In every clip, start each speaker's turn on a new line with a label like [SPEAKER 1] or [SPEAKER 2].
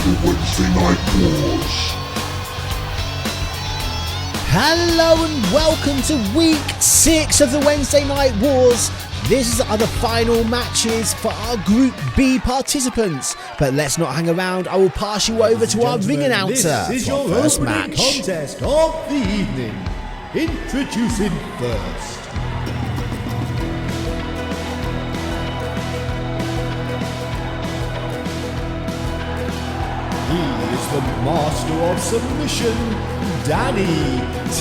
[SPEAKER 1] the Wednesday Night Wars.
[SPEAKER 2] Hello and welcome to week 6 of the Wednesday Night Wars. These are the final matches for our Group B participants. But let's not hang around, I will pass you over to our ring announcer
[SPEAKER 3] This is
[SPEAKER 2] for
[SPEAKER 3] your
[SPEAKER 2] our first
[SPEAKER 3] opening
[SPEAKER 2] match.
[SPEAKER 3] contest of the evening. Introducing first. He is the master of submission, Danny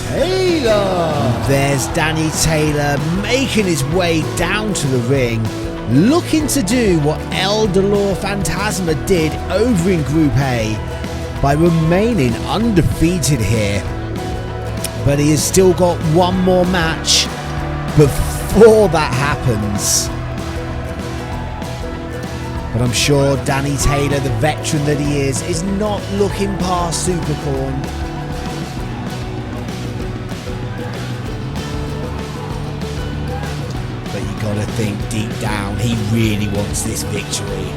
[SPEAKER 3] Taylor.
[SPEAKER 2] There's Danny Taylor making his way down to the ring, looking to do what El Dolor Fantasma did over in Group A by remaining undefeated here. But he has still got one more match before that happens. But I'm sure Danny Taylor, the veteran that he is not looking past Supercorn. But you gotta think deep down, he really wants this victory.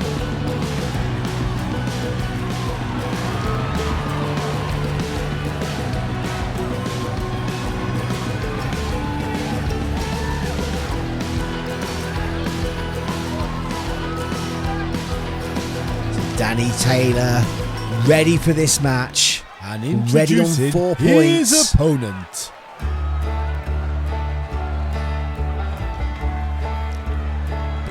[SPEAKER 2] Danny Taylor ready for this match,
[SPEAKER 3] And
[SPEAKER 2] ready on
[SPEAKER 3] introducing
[SPEAKER 2] 4
[SPEAKER 3] his
[SPEAKER 2] points.
[SPEAKER 3] opponent.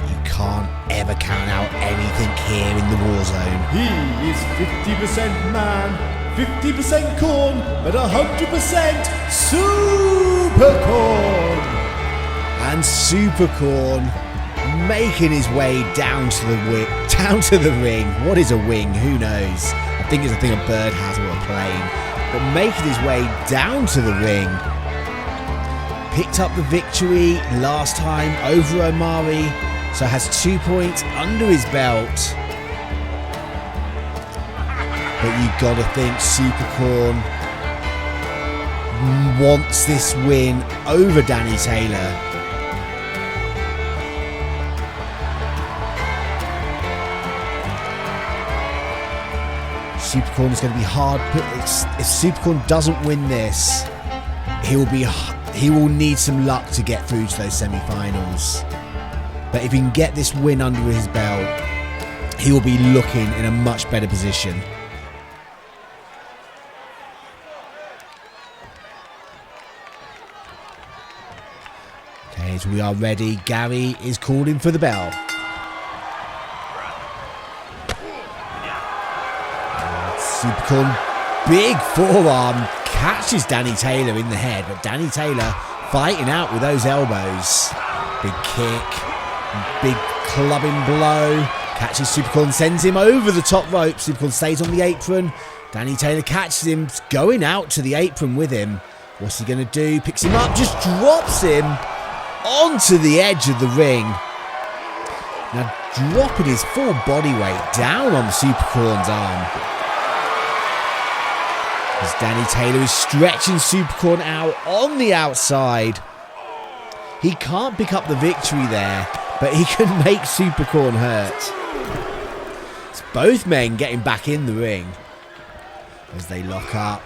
[SPEAKER 2] You can't ever count out anything here in the war zone.
[SPEAKER 3] He is 50% man, 50% corn, and 100% supercorn.
[SPEAKER 2] And Supercorn making his way down to the ring. What is a wing? Who knows? I think it's a thing a bird has or a plane. But making his way down to the ring. Picked up the victory last time over Omari, so has 2 points under his belt. But you gotta think Supercorn wants this win over Danny Taylor. Supercorn is going to be hard. If Supercorn doesn't win this, he will need some luck to get through to those semi-finals. But if he can get this win under his belt, he will be looking in a much better position. Okay, so we are ready. Gary is calling for the bell. Supercorn, big forearm, catches Danny Taylor in the head, but Danny Taylor fighting out with those elbows. Big kick, big clubbing blow, catches Supercorn, sends him over the top rope. Supercorn stays on the apron. Danny Taylor catches him, going out to the apron with him. What's he going to do? Picks him up, just drops him onto the edge of the ring. Now dropping his full body weight down on Supercorn's arm. As Danny Taylor is stretching Supercorn out on the outside. He can't pick up the victory there, but he can make Supercorn hurt. It's both men getting back in the ring as they lock up.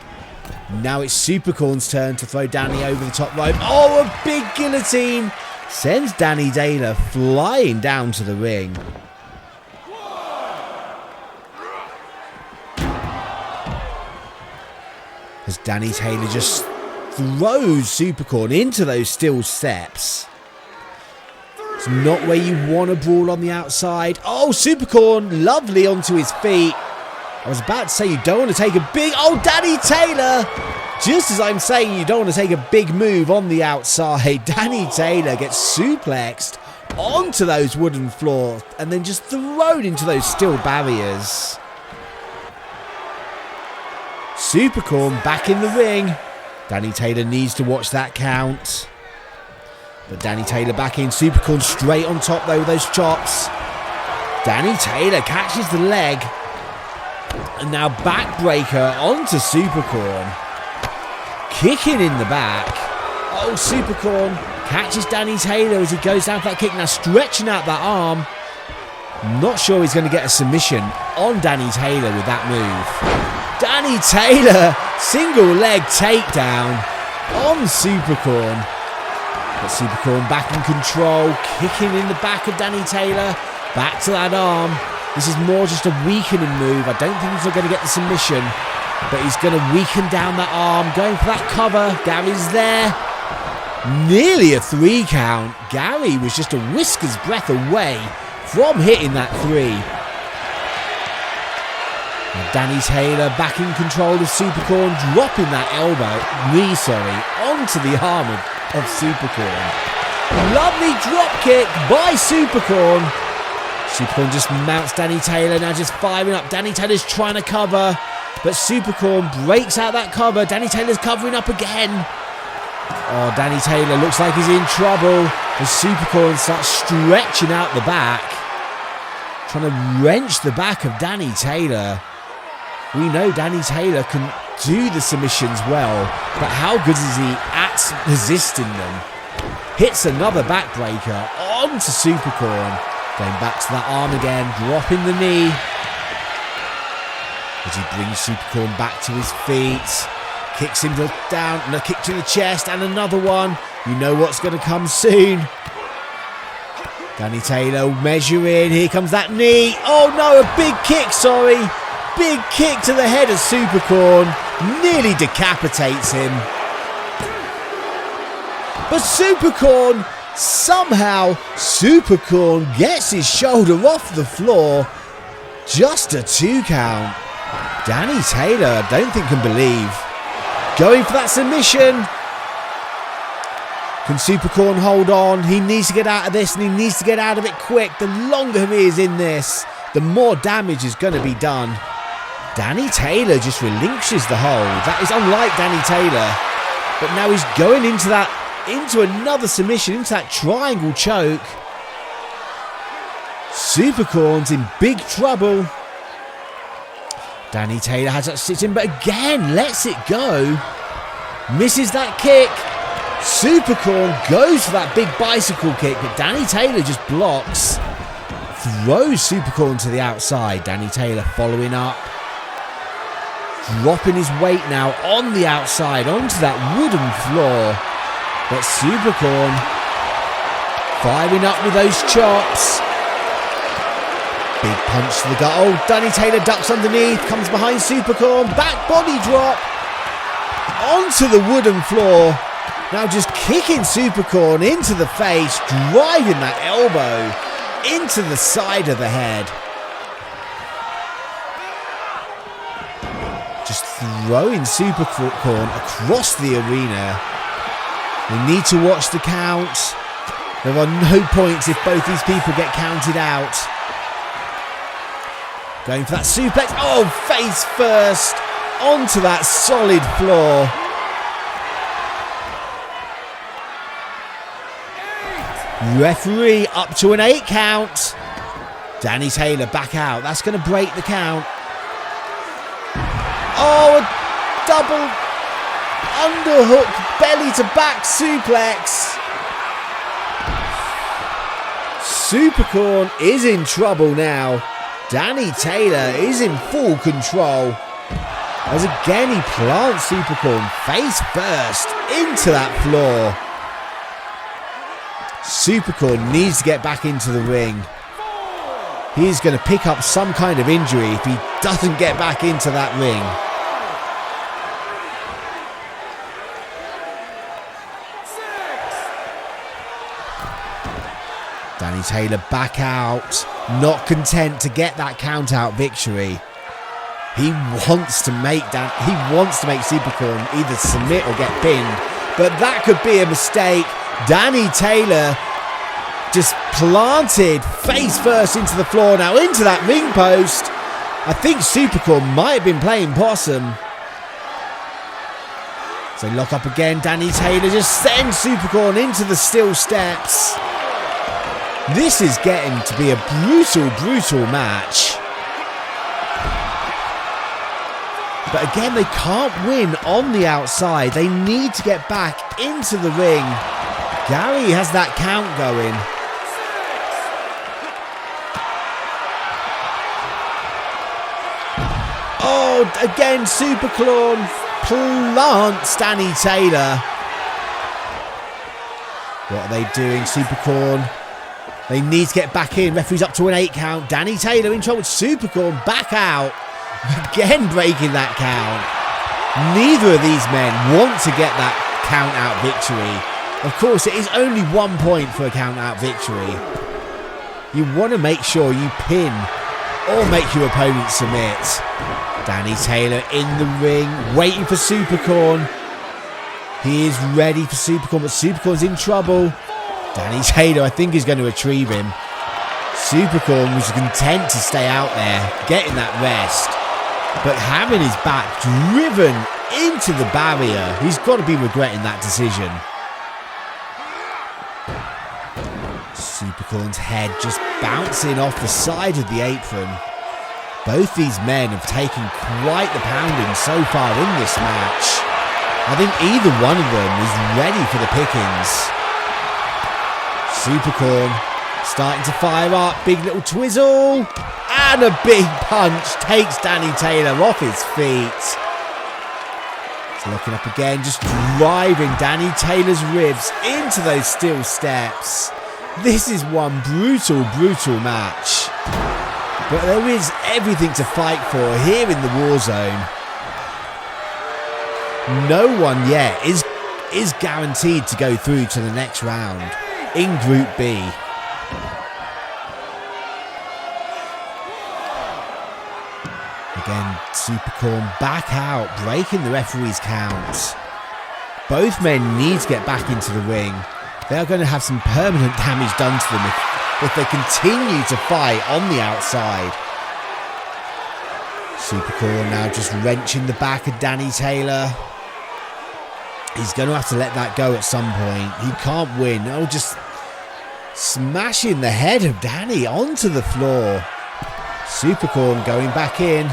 [SPEAKER 2] Now it's Supercorn's turn to throw Danny over the top rope. Oh, a big guillotine sends Danny Taylor flying down to the ring. As Danny Taylor just throws Supercorn into those steel steps. It's not where you want to brawl on the outside. Oh, Supercorn, lovely onto his feet. I was about to say you don't want to take a big... Oh, Danny Taylor! Just as I'm saying you don't want to take a big move on the outside, Danny Taylor gets suplexed onto those wooden floors and then just thrown into those steel barriers. Supercorn back in the ring. Danny Taylor needs to watch that count. But Danny Taylor back in. Supercorn straight on top though with those chops. Danny Taylor catches the leg. And now backbreaker onto Supercorn. Kicking in the back. Oh, Supercorn catches Danny Taylor as he goes down for that kick. Now stretching out that arm. Not sure he's going to get a submission on Danny Taylor with that move. Danny Taylor, single leg takedown on Supercorn. But Supercorn back in control, kicking in the back of Danny Taylor. Back to that arm. This is more just a weakening move. I don't think he's going to get the submission, but he's going to weaken down that arm. Going for that cover. Gary's there. Nearly a 3 count. Gary was just a whisker's breadth away from hitting that 3. Now Danny Taylor back in control of Supercorn, dropping that knee, onto the arm of Supercorn. Lovely drop kick by Supercorn. Supercorn just mounts Danny Taylor, now just firing up. Danny Taylor's trying to cover, but Supercorn breaks out that cover. Danny Taylor's covering up again. Oh, Danny Taylor looks like he's in trouble as Supercorn starts stretching out the back, trying to wrench the back of Danny Taylor. We know Danny Taylor can do the submissions well, but how good is he at resisting them? Hits another backbreaker onto Supercorn. Going back to that arm again, dropping the knee. As he brings Supercorn back to his feet. Kicks him down, and a kick to the chest, and another one. You know what's going to come soon. Danny Taylor measuring. Here comes that knee. Oh no, a big kick, Big kick to the head of Supercorn. Nearly decapitates him. But Supercorn, somehow, Supercorn gets his shoulder off the floor. Just a 2 count. Danny Taylor, I don't think can believe. Going for that submission. Can Supercorn hold on? He needs to get out of this, and he needs to get out of it quick. The longer he is in this, the more damage is going to be done. Danny Taylor just relinquishes the hold. That is unlike Danny Taylor. But now he's going into another submission, into that triangle choke. Supercorn's in big trouble. Danny Taylor has that sit-in, but again lets it go. Misses that kick. Supercorn goes for that big bicycle kick, but Danny Taylor just blocks. Throws Supercorn to the outside. Danny Taylor following up. Dropping his weight now on the outside, onto that wooden floor. But Supercorn firing up with those chops. Big punch to the gut. Oh, Danny Taylor ducks underneath, comes behind Supercorn. Back body drop onto the wooden floor. Now just kicking Supercorn into the face, driving that elbow into the side of the head. Just throwing Supercorn across the arena. We need to watch the count. There are no points if both these people get counted out. Going for that suplex. Oh, face first onto that solid floor. Referee up to an 8 count. Danny Taylor back out. That's going to break the count. Oh, a double underhook belly to back suplex. Supercorn is in trouble now. Danny Taylor is in full control. As again he plants Supercorn face first into that floor. Supercorn needs to get back into the ring. He's going to pick up some kind of injury if he doesn't get back into that ring. Danny Taylor back out, not content to get that count out victory. He wants to make Supercorn either submit or get pinned, but that could be a mistake. Danny Taylor just planted face first into the floor, now into that ring post. I think Supercorn might have been playing possum. So lock up again. Danny Taylor just sends Supercorn into the steel steps. This is getting to be a brutal, brutal match. But again, they can't win on the outside. They need to get back into the ring. Gary has that count going. Oh, again, Superclawn plants Danny Taylor. What are they doing, Supercorn? They need to get back in. Referee's up to an 8 count. Danny Taylor in trouble. Supercorn back out. Again breaking that count. Neither of these men want to get that count out victory. Of course, it is only 1 point for a count out victory. You want to make sure you pin or make your opponent submit. Danny Taylor in the ring, waiting for Supercorn. He is ready for Supercorn, but Supercorn's in trouble. Danny Taylor, I think, is going to retrieve him. Supercorn was content to stay out there, getting that rest. But having his back driven into the barrier, he's got to be regretting that decision. Supercorn's head just bouncing off the side of the apron. Both these men have taken quite the pounding so far in this match. I think either one of them is ready for the pickings. Supercorn starting to fire up. Big little twizzle. And a big punch takes Danny Taylor off his feet. He's looking up again, just driving Danny Taylor's ribs into those steel steps. This is one brutal, brutal match. But there is everything to fight for here in the war zone. No one yet is guaranteed to go through to the next round in Group B. Again, Supercorn back out, breaking the referee's count. Both men need to get back into the ring. They are going to have some permanent damage done to them if they continue to fight on the outside. Supercorn now just wrenching the back of Danny Taylor. He's going to have to let that go at some point. He can't win. Oh, just smashing the head of Danny onto the floor. Supercorn going back in.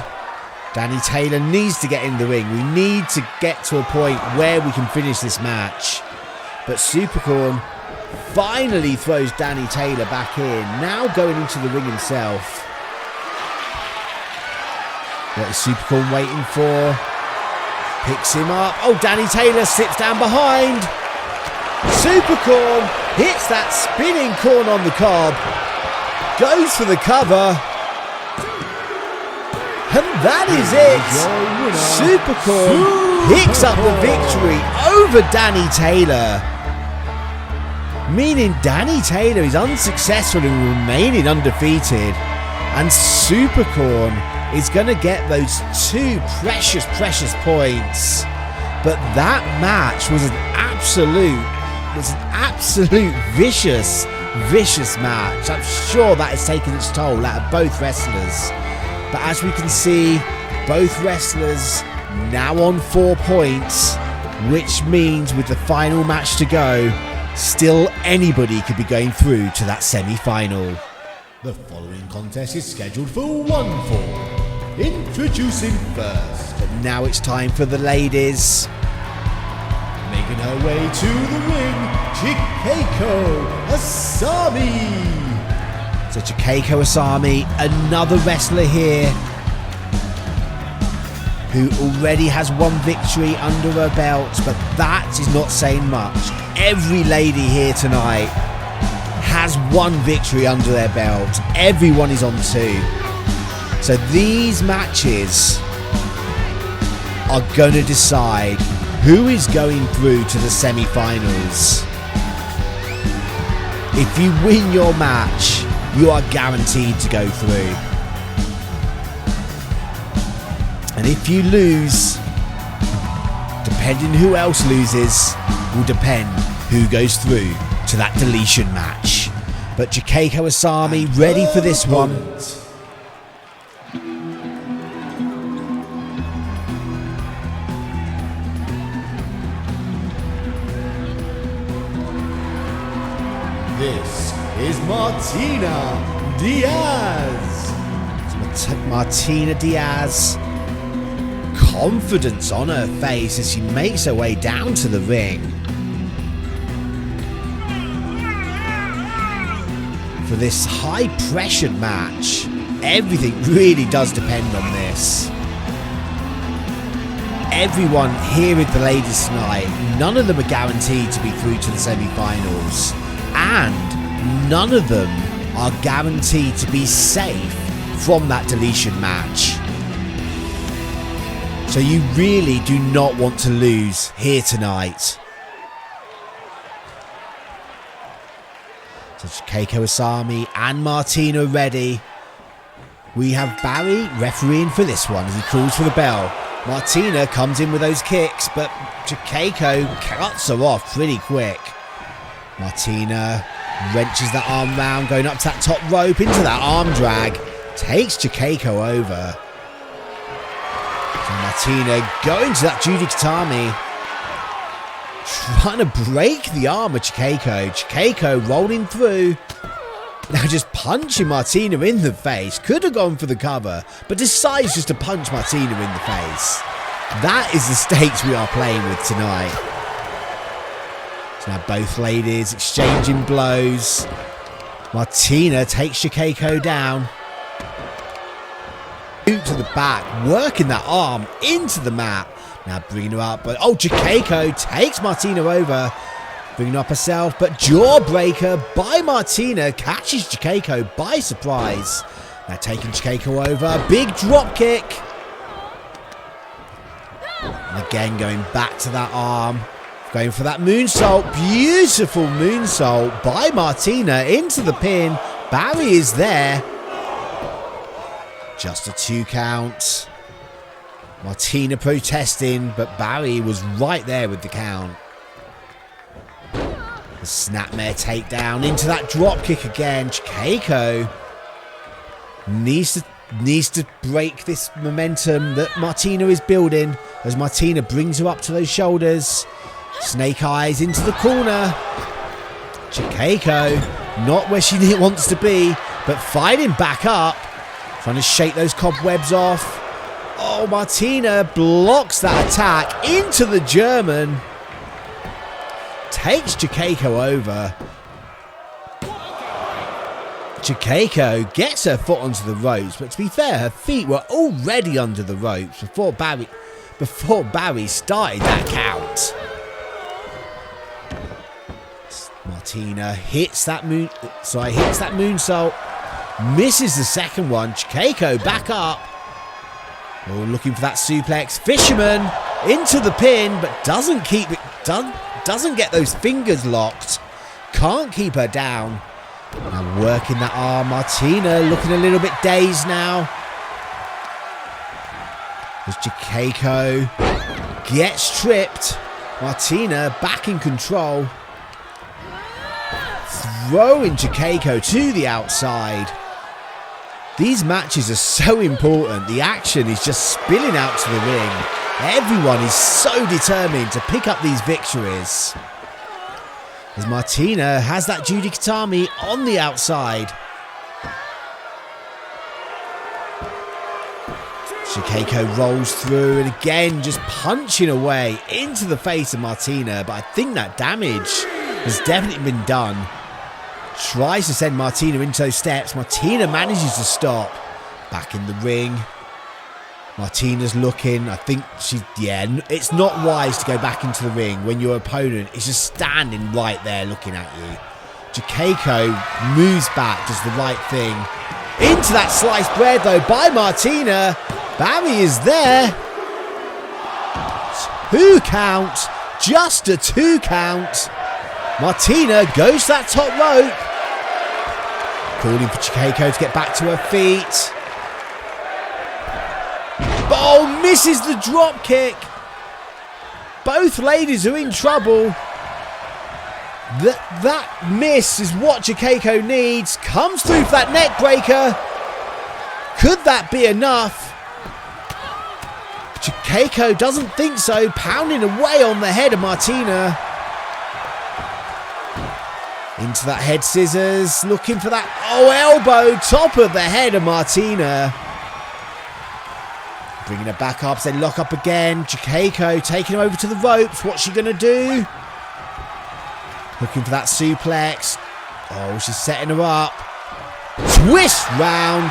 [SPEAKER 2] Danny Taylor needs to get in the ring. We need to get to a point where we can finish this match. But Supercorn finally throws Danny Taylor back in. Now going into the ring himself. What is Supercorn waiting for? Picks him up. Oh, Danny Taylor sits down behind. Supercorn hits that spinning corn on the cob. Goes for the cover. And that is it. Supercorn picks up the victory over Danny Taylor. Meaning Danny Taylor is unsuccessful in remaining undefeated. And Supercorn is going to get those 2 precious, precious points. But that match was an absolute vicious match. I'm sure that has taken its toll out of both wrestlers. But as we can see, both wrestlers now on 4 points, which means with the final match to go, still anybody could be going through to that semi-final.
[SPEAKER 3] The following contest is scheduled for 1 fall. Introducing first.
[SPEAKER 2] But now it's time for the ladies.
[SPEAKER 3] Making her way to the ring, Chikako Asami.
[SPEAKER 2] So Chikako Asami, another wrestler here who already has 1 victory under her belt, but that is not saying much. Every lady here tonight has 1 victory under their belt. Everyone is on 2. So these matches are going to decide who is going through to the semi-finals. If you win your match, you are guaranteed to go through. And if you lose, depending who else loses, will depend who goes through to that deletion match. But Chikako Asami ready for this one.
[SPEAKER 3] This is Matina Diaz.
[SPEAKER 2] It's Matina Diaz. Confidence on her face as she makes her way down to the ring. For this high-pressured match, everything really does depend on this. everyone here with the ladies tonight, none of them are guaranteed to be through to the semi-finals. And none of them are guaranteed to be safe from that deletion match. So you really do not want to lose here tonight. So Chikako, Asami and Matina ready. We have Barry refereeing for this one as he calls for the bell. Matina comes in with those kicks, but Chikako cuts her off pretty quick. Matina wrenches that arm round, going up to that top rope into that arm drag. Takes Chikako over. So Matina going to that Judy Katami. Trying to break the arm of Chikako. Chikako rolling through. Now just punching Matina in the face. Could have gone for the cover, but decides just to punch Matina in the face. That is the stakes we are playing with tonight. So now both ladies exchanging blows. Matina takes Chikako down. Boot to the back, working that arm into the mat. Now bringing her up, but Chikako takes Matina over. Bringing her up herself, but jawbreaker by Matina catches Chikako by surprise. Now taking Chikako over, big drop kick. And again going back to that arm. Going for that moonsault, beautiful moonsault by Matina into the pin. Barry is there. Just a 2 count. Matina protesting, but Barry was right there with the count. The snapmare takedown into that drop kick again. Chikako needs to break this momentum that Matina is building as Matina brings her up to those shoulders. Snake eyes into the corner. Chikako not where she wants to be, but fighting back up. Trying to shake those cobwebs off. Oh, Matina blocks that attack into the German. Takes Chikako over. Chikako gets her foot onto the ropes, but to be fair, her feet were already under the ropes before Barry started that count. Matina hits that moonsault. Misses the second one. Chikako back up. Oh, looking for that suplex. Fisherman into the pin, but doesn't get those fingers locked. Can't keep her down. Now working that arm. Matina looking a little bit dazed now. As Chikako gets tripped. Matina back in control. Throwing Chikako to the outside. These matches are so important. The action is just spilling out to the ring. Everyone is so determined to pick up these victories. As Matina has that Judy Katami on the outside. Chikako rolls through and again just punching away into the face of Matina. But I think that damage has definitely been done. Tries to send Matina into those steps. Matina manages to stop. Back in the ring. Matina's looking. I think it's not wise to go back into the ring when your opponent is just standing right there looking at you. Chikako moves back, does the right thing. Into that sliced bread though by Matina. Barry is there. 2 count. Just a 2 count. Matina goes to that top rope. Calling for Chikako to get back to her feet. Oh, misses the drop kick. Both ladies are in trouble. That miss is what Chikako needs. Comes through for that neck breaker. Could that be enough? Chikako doesn't think so. Pounding away on the head of Matina. Into that head scissors. Looking for that elbow. Top of the head of Matina. Bringing her back up. They lock up again. Chikako taking her over to the ropes. What's she going to do? Looking for that suplex. Oh, she's setting her up. Twist round.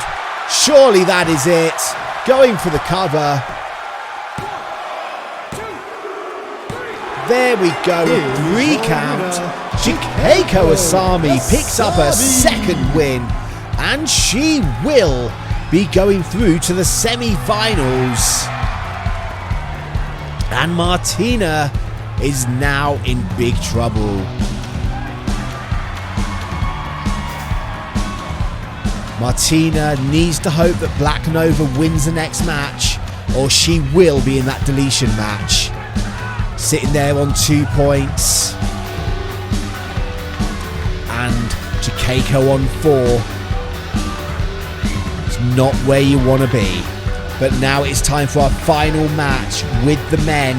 [SPEAKER 2] Surely that is it. Going for the cover. There we go, a 3 count. Chikako Asami picks up her second win, and she will be going through to the semi-finals. And Matina is now in big trouble. Matina needs to hope that Black Nova wins the next match, or she will be in that deletion match. Sitting there on 2 points. And Chikako on 4. It's not where you want to be. But now it's time for our final match with the men.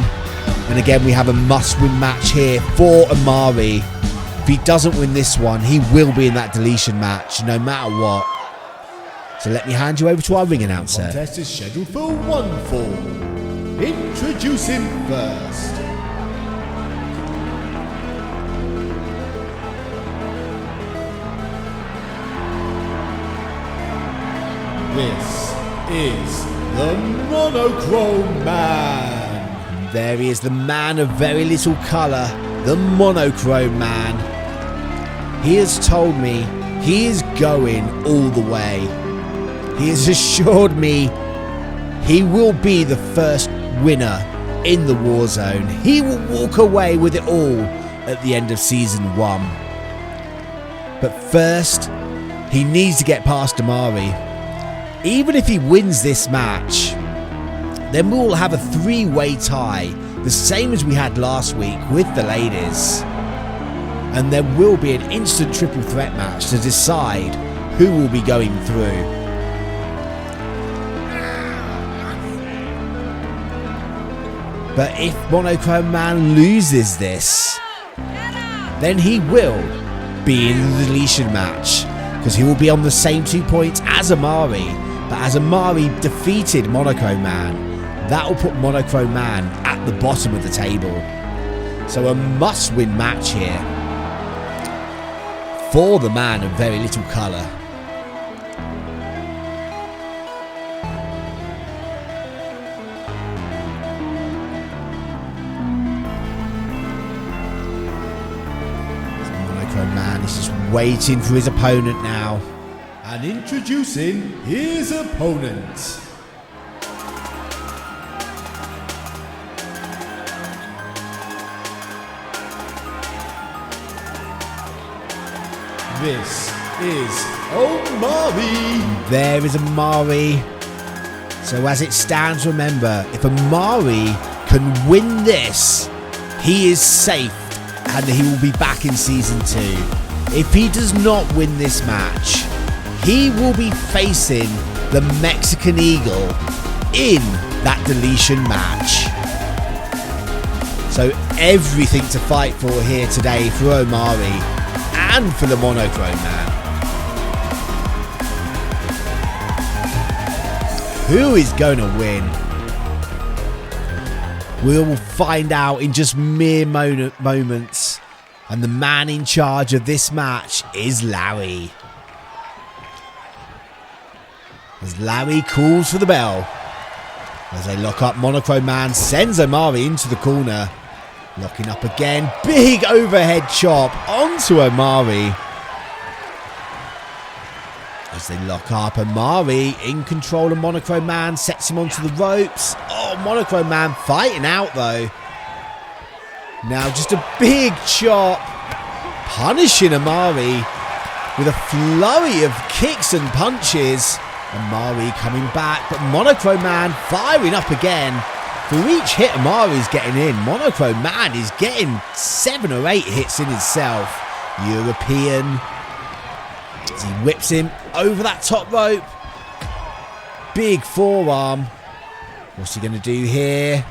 [SPEAKER 2] And again, we have a must-win match here for Omari. If he doesn't win this one, he will be in that deletion match, no matter what. So let me hand you over to our ring announcer.
[SPEAKER 3] The contest is scheduled for 1 fall. Introducing first. This is the Monochrome Man.
[SPEAKER 2] There he is, the man of very little colour, the Monochrome Man. He has told me he is going all the way. He has assured me he will be the first winner in the war zone. He will walk away with it all at the end of season 1. But first, he needs to get past Omari. Even if he wins this match, then we will have a 3-way tie, the same as we had last week with the ladies. And there will be an instant triple threat match to decide who will be going through. But if Monochrome Man loses this, then he will be in the deletion match, because he will be on the same 2 points as Omari. But as Omari defeated Monochrome Man, that will put Monochrome Man at the bottom of the table. So a must-win match here for the man of very little colour. Monochrome Man is just waiting for his opponent now.
[SPEAKER 3] And introducing his opponent. This is Omari.
[SPEAKER 2] There is Omari. So as it stands, remember, if Omari can win this, he is safe and he will be back in season 2. If he does not win this match, he will be facing the Mexican Eagle in that deletion match. So everything to fight for here today for Omari and for the Monochrome Man. Who is going to win? We'll find out in just mere moments. And the man in charge of this match is Larry. As Larry calls for the bell. As they lock up, Monochrome Man sends Omari into the corner. Locking up again. Big overhead chop onto Omari. As they lock up, Omari in control of Monochrome Man. Sets him onto the ropes. Oh, Monochrome Man fighting out though. Now just a big chop. Punishing Omari with a flurry of kicks and punches. Omari coming back, but Monochrome Man firing up again. For each hit Omari's getting in, Monochrome Man is getting 7 or 8 hits in himself. European. As he whips him over that top rope. Big forearm. What's he going to do here?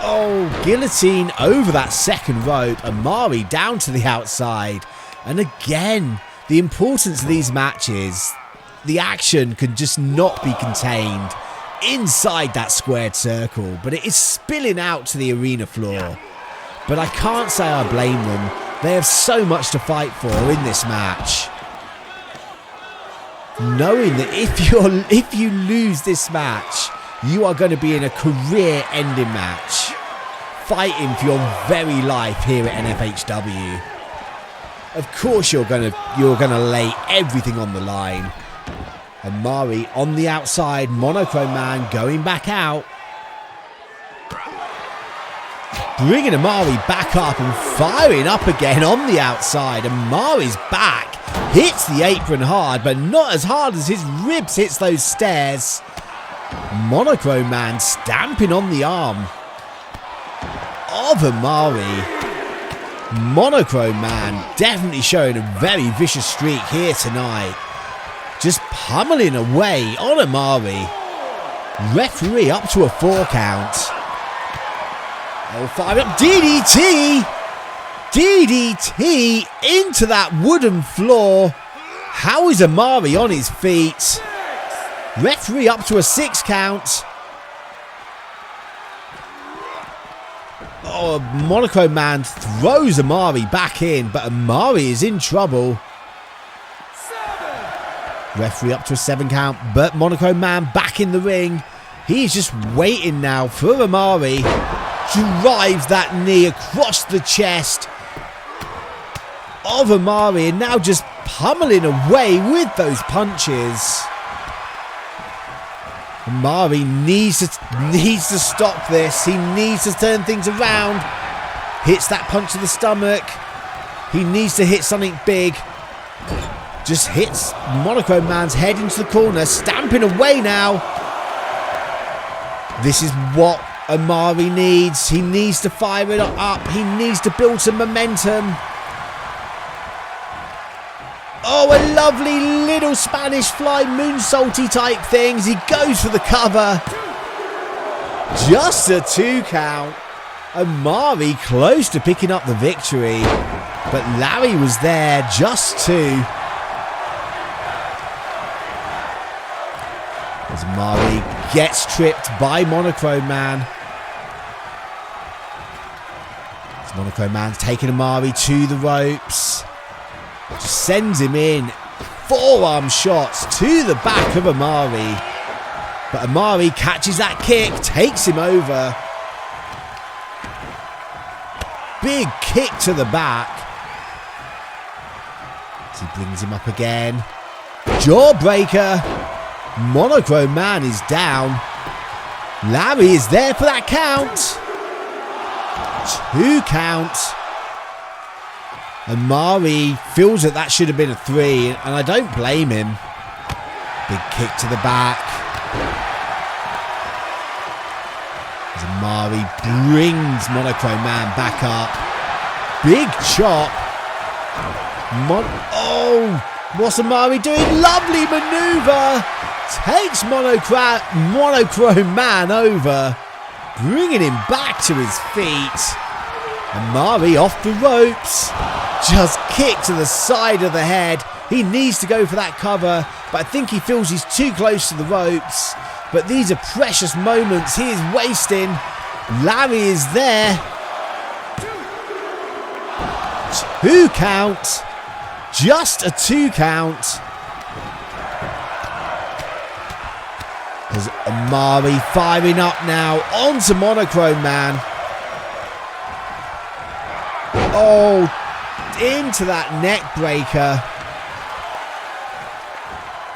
[SPEAKER 2] Oh, guillotine over that second rope. Omari down to the outside. And again, the importance of these matches. The action can just not be contained inside that squared circle, but it is spilling out to the arena floor. But I can't say I blame them. They have so much to fight for in this match. Knowing that if you lose this match, you are going to be in a career-ending match fighting for your very life here at N-FHW. Of course you're gonna lay everything on the line. Omari on the outside, Monochrome Man going back out. Bringing Omari back up and firing up again on the outside. Omari's back. Hits the apron hard, but not as hard as his ribs hits those stairs. Monochrome Man stamping on the arm of Omari. Monochrome Man definitely showing a very vicious streak here tonight. Just pummeling away on Omari. Referee up to a 4 count. Oh, fire up. DDT! DDT into that wooden floor. How is Omari on his feet? Referee up to a 6 count. Oh, Monochrome Man throws Omari back in, but Omari is in trouble. Referee up to a 7 count, but Monochrome Man back in the ring. He's just waiting now for Omari. Drives that knee across the chest of Omari and now just pummeling away with those punches. Omari needs to stop this. He needs to turn things around. Hits that punch to the stomach. He needs to hit something big. Just hits Monochrome Man's head into the corner. Stamping away now. This is what Omari needs. He needs to fire it up. He needs to build some momentum. Oh, a lovely little Spanish fly moonsaulty type things. He goes for the cover. Just a 2 count. Omari close to picking up the victory. But Larry was there, just 2. As Omari gets tripped by Monochrome Man. As Monochrome Man's taking Omari to the ropes. Just sends him in. Forearm shots to the back of Omari. But Omari catches that kick, takes him over. Big kick to the back. As he brings him up again. Jawbreaker. Monochrome Man is down. Larry is there for that count. 2 count. Omari feels that should have been a 3, and I don't blame him. Big kick to the back. As Omari brings Monochrome Man back up. Big chop. What's Omari doing? Lovely maneuver. Takes Monochrome Man over. Bringing him back to his feet. Omari off the ropes. Just kick to the side of the head. He needs to go for that cover, but I think he feels he's too close to the ropes. But these are precious moments he is wasting. Larry is there. 2 count. Just a 2 count. As Omari firing up now onto Monochrome Man. Oh, into that neck breaker.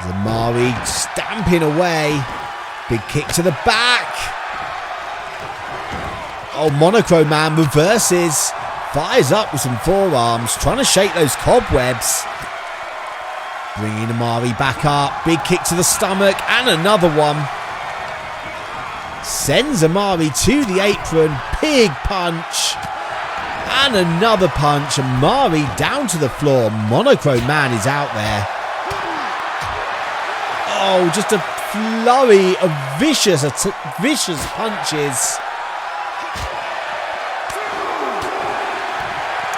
[SPEAKER 2] Omari stamping away. Big kick to the back. Oh, Monochrome Man reverses. Fires up with some forearms. Trying to shake those cobwebs. Bringing Omari back up. Big kick to the stomach. And another one. Sends Omari to the apron. Big punch. And another punch. Omari down to the floor. Monochrome Man is out there. Oh, just a flurry of vicious punches.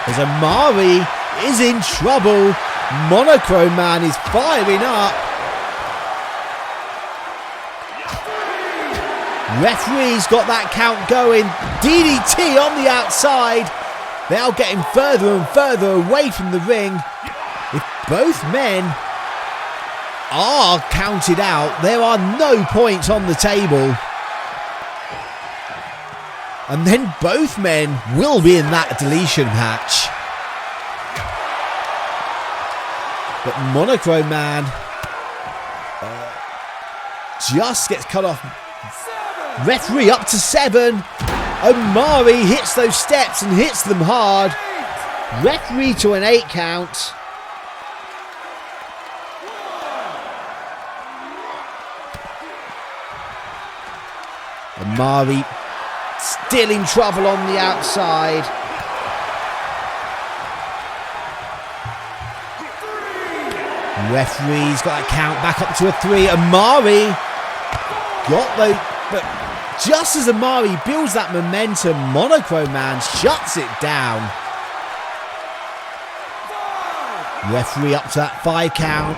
[SPEAKER 2] As Omari is in trouble. Monochrome Man is firing up. Referee's got that count going. DDT on the outside. They are getting further and further away from the ring. If both men are counted out, there are no points on the table. And then both men will be in that deletion match. But Monochrome Man just gets cut off. Referee up to 7. Omari hits those steps and hits them hard. Referee to an 8 count. Omari still in trouble on the outside. Referee's got that count back up to a 3. Omari got those, but just as Omari builds that momentum, Monochrome Man shuts it down. Referee up to that 5 count.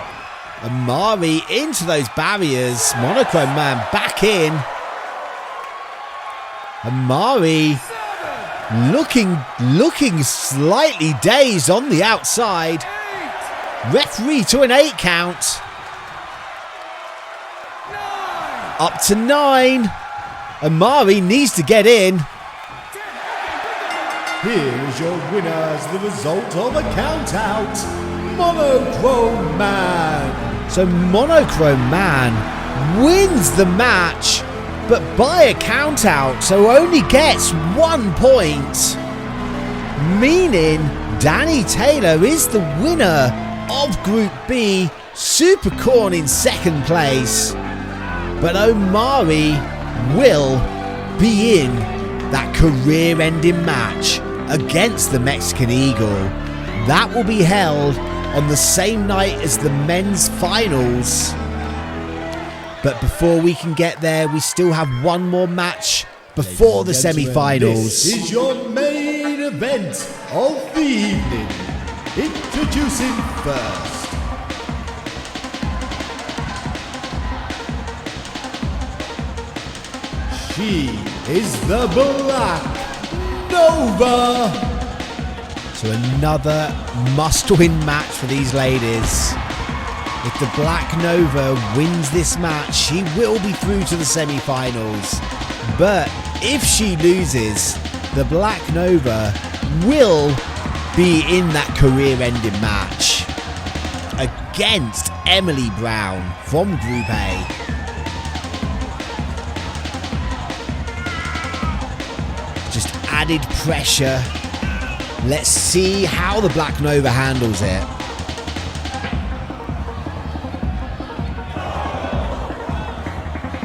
[SPEAKER 2] Omari into those barriers. Monochrome Man back in. Omari looking slightly dazed on the outside. Referee to an 8 count. Up to 9. Omari needs to get in.
[SPEAKER 3] Here's your winner as the result of a count-out, Monochrome Man.
[SPEAKER 2] So Monochrome Man wins the match, but by a count-out, so only gets 1 point. Meaning Danny Taylor is the winner of Group B, Supercorn in 2nd place. But Omari will be in that career-ending match against the Mexican Eagle. That will be held on the same night as the men's finals. But before we can get there, we still have one more match before the semi-finals.
[SPEAKER 3] This is your main event of the evening. Introducing first, she is the Black Nova.
[SPEAKER 2] So another must-win match for these ladies. If the Black Nova wins this match, she will be through to the semi-finals. But if she loses, the Black Nova will be in that career-ending match against Emily Brown from Group A. Just added pressure. Let's see how the Black Nova handles it.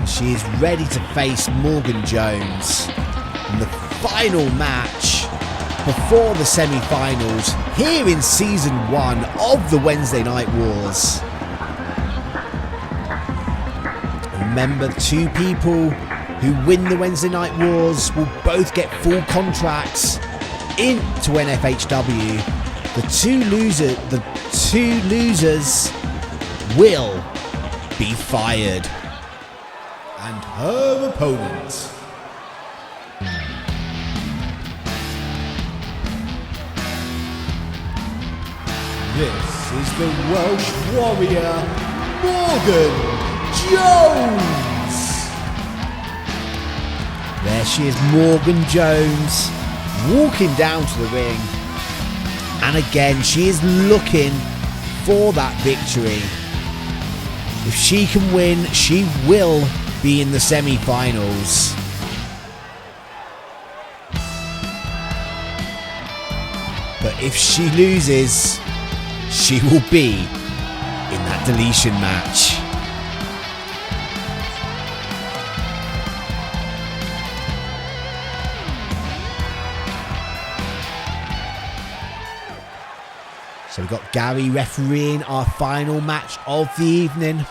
[SPEAKER 2] She is ready to face Morgan Jones in the final match before the semi-finals here in Season 1 of the Wednesday Night Wars. Remember, the 2 people who win the Wednesday Night Wars will both get full contracts into N-FHW. The two losers will be fired.
[SPEAKER 3] And her opponent. This is the Welsh warrior, Morgan Jones.
[SPEAKER 2] There she is, Morgan Jones, walking down to the ring. And again, she is looking for that victory. If she can win, she will be in the semi-finals. But if she loses, she will be in that deletion match. So we've got Gary refereeing our final match of the evening.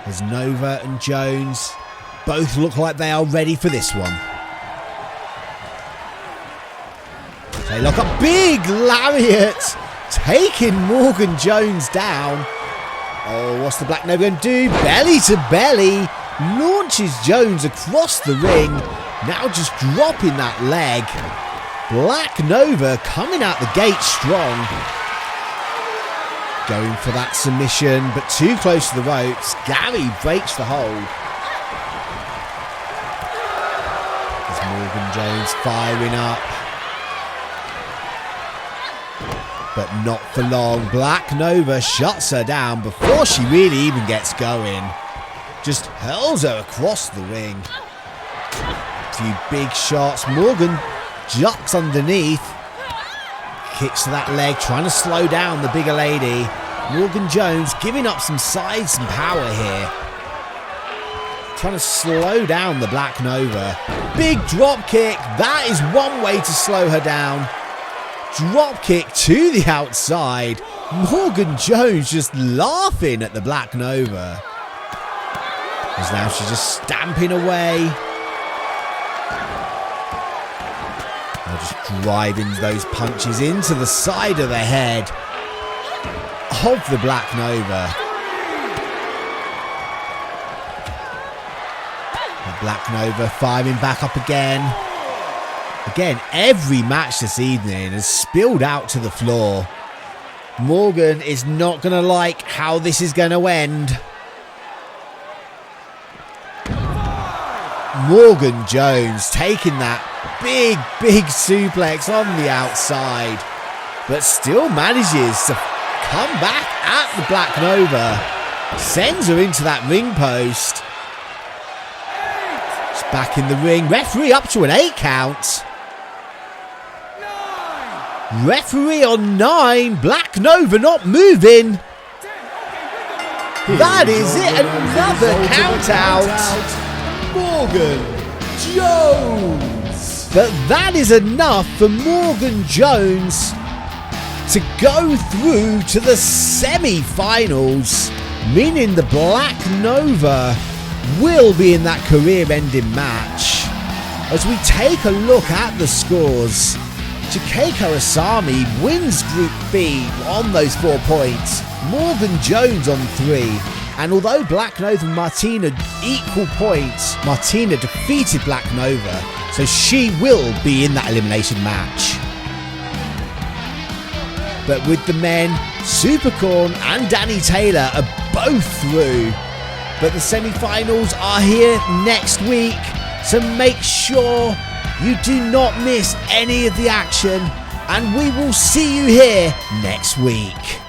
[SPEAKER 2] As Nova and Jones both look like they are ready for this one. They lock up, big lariat, taking Morgan Jones down. Oh, what's the Black Nova going to do? Belly to belly, launches Jones across the ring. Now just dropping that leg. Black Nova coming out the gate strong. Going for that submission, but too close to the ropes. Gary breaks the hold. As Morgan Jones firing up. But not for long. Black Nova shuts her down before she really even gets going. Just hurls her across the ring. A few big shots. Morgan ducks underneath. Kicks to that leg, trying to slow down the bigger lady. Morgan Jones giving up some size and power here. Trying to slow down the Black Nova. Big drop kick. That is one way to slow her down. Drop kick to the outside. Morgan Jones just laughing at the Black Nova. As now she's just stamping away. Now just driving those punches into the side of the head of the Black Nova. The Black Nova firing back up again. Again, every match this evening has spilled out to the floor. Morgan is not going to like how this is going to end. Morgan Jones taking that big suplex on the outside, but still manages to come back at the Black Nova. Sends her into that ring post. She's back in the ring. Referee up to an 8 count. Referee on 9. Black Nova not moving. That is it. Another count out.
[SPEAKER 3] Morgan Jones.
[SPEAKER 2] But that is enough for Morgan Jones to go through to the semi-finals, meaning the Black Nova will be in that career-ending match. As we take a look at the scores, Chikako Asami wins Group B on those 4 points, Morgan Jones on 3, and although Black Nova and Matina equal points, Matina defeated Black Nova, so she will be in that elimination match. But with the men, Supercorn and Danny Taylor are both through, but the semi-finals are here next week, so make sure you do not miss any of the action, and we will see you here next week.